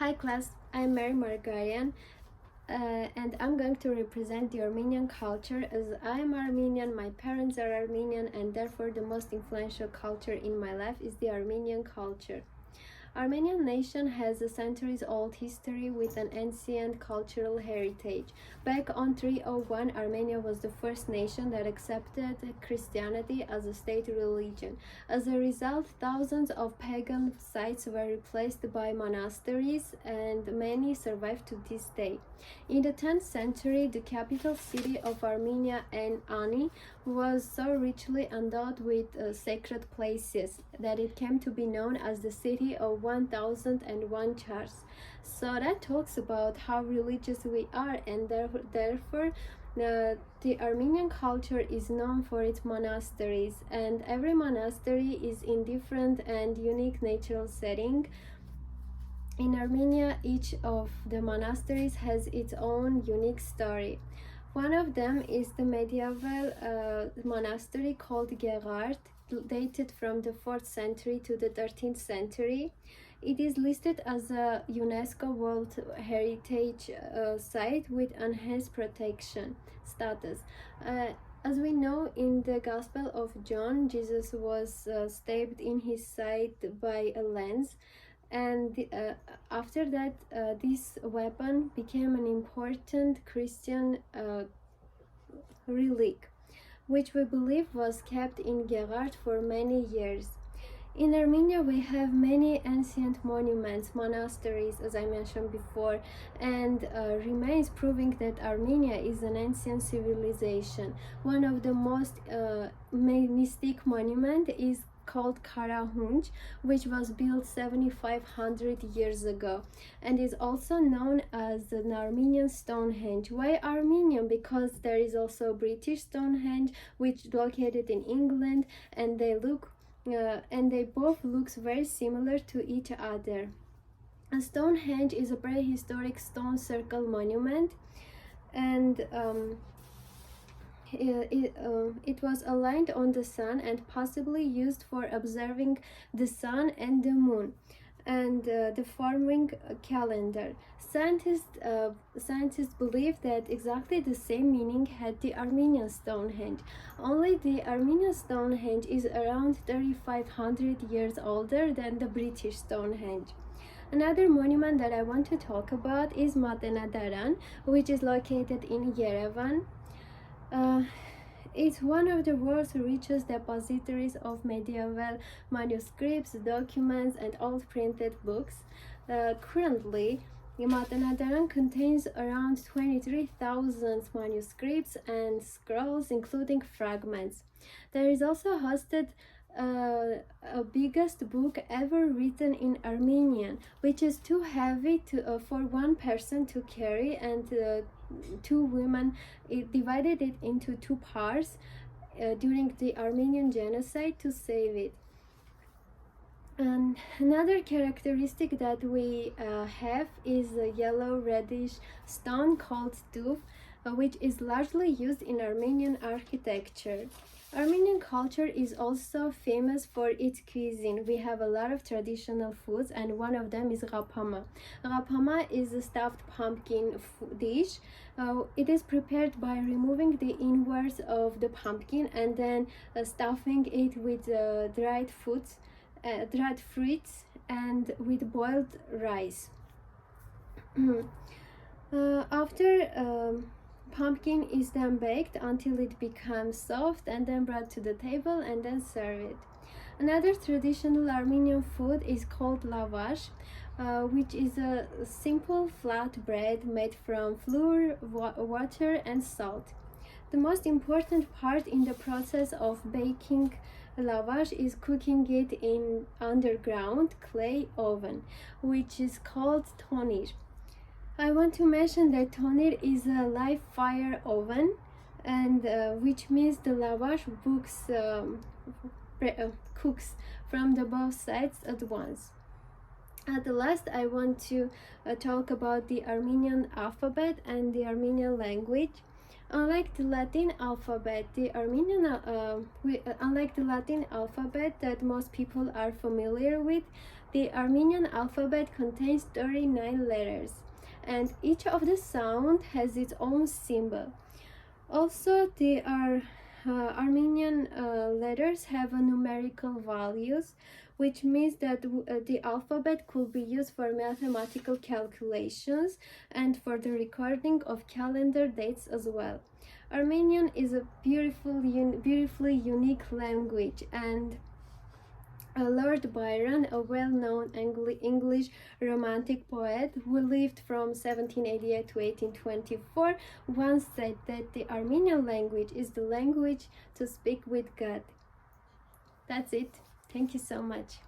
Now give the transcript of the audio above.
Hi class, I'm Mary Margarian and I'm going to represent the Armenian culture as I'm Armenian, my parents are Armenian, and therefore the most influential culture in my life is the Armenian culture. Armenian nation has a centuries-old history with an ancient cultural heritage. Back on 301, Armenia was the first nation that accepted Christianity as a state religion. As a result, thousands of pagan sites were replaced by monasteries, and many survive to this day. In the 10th century, the capital city of Armenia, Ani, was so richly endowed with sacred places that it came to be known as the city of 1001 churches. So that talks about how religious we are, and therefore the Armenian culture is known for its monasteries, and every monastery is in different and unique natural setting. In Armenia, each of the monasteries has its own unique story. One of them is the medieval monastery called Gerard, dated from the 4th century to the 13th century. It is listed as a UNESCO World Heritage Site with enhanced protection status. As we know, in the Gospel of John, Jesus was stabbed in his side by a lance, and after that this weapon became an important Christian relic, which we believe was kept in Gerard for many years. In Armenia, we have many ancient monuments, monasteries, as I mentioned before, and remains proving that Armenia is an ancient civilization. One of the most mystic monument is called Karahunj, which was built 7,500 years ago and is also known as the Armenian Stonehenge. Why Armenian? Because there is also British Stonehenge, which is located in England, and they both looks very similar to each other. A Stonehenge is a prehistoric stone circle monument, and it was aligned on the sun and possibly used for observing the sun and the moon and the forming calendar. Scientists believe that exactly the same meaning had the Armenian Stonehenge. Only the Armenian Stonehenge is around 3,500 years older than the British Stonehenge. Another monument that I want to talk about is Matenadaran, which is located in Yerevan. It's one of the world's richest depositories of medieval manuscripts, documents, and old printed books. Currently, Matenadaran contains around 23,000 manuscripts and scrolls, including fragments. There is also hosted a biggest book ever written in Armenian, which is too heavy for one person to carry, and two women divided it into two parts during the Armenian genocide to save it. And another characteristic that we have is a yellow reddish stone called tuff, which is largely used in Armenian architecture. Armenian culture is also famous for its cuisine. We have a lot of traditional foods, and one of them is rapama. Rapama is a stuffed pumpkin dish. It is prepared by removing the inwards of the pumpkin and then stuffing it with dried fruits and with boiled rice. After pumpkin is then baked until it becomes soft and then brought to the table and then served. Another traditional Armenian food is called lavash, which is a simple flat bread made from flour, water, and salt. The most important part in the process of baking lavash is cooking it in underground clay oven, which is called tonir. I want to mention that tonir is a live fire oven, and which means the lavash cooks from the both sides at once. At the last, I want to talk about the Armenian alphabet and the Armenian language. Unlike the Latin alphabet, unlike the Latin alphabet that most people are familiar with, The Armenian alphabet contains 39 letters, and each of the sound has its own symbol. Also, the Armenian letters have a numerical values, which means that the alphabet could be used for mathematical calculations and for the recording of calendar dates as well. Armenian is a beautifully unique language, and Lord Byron, a well-known English romantic poet who lived from 1788 to 1824, once said that the Armenian language is the language to speak with God. That's it. Thank you so much.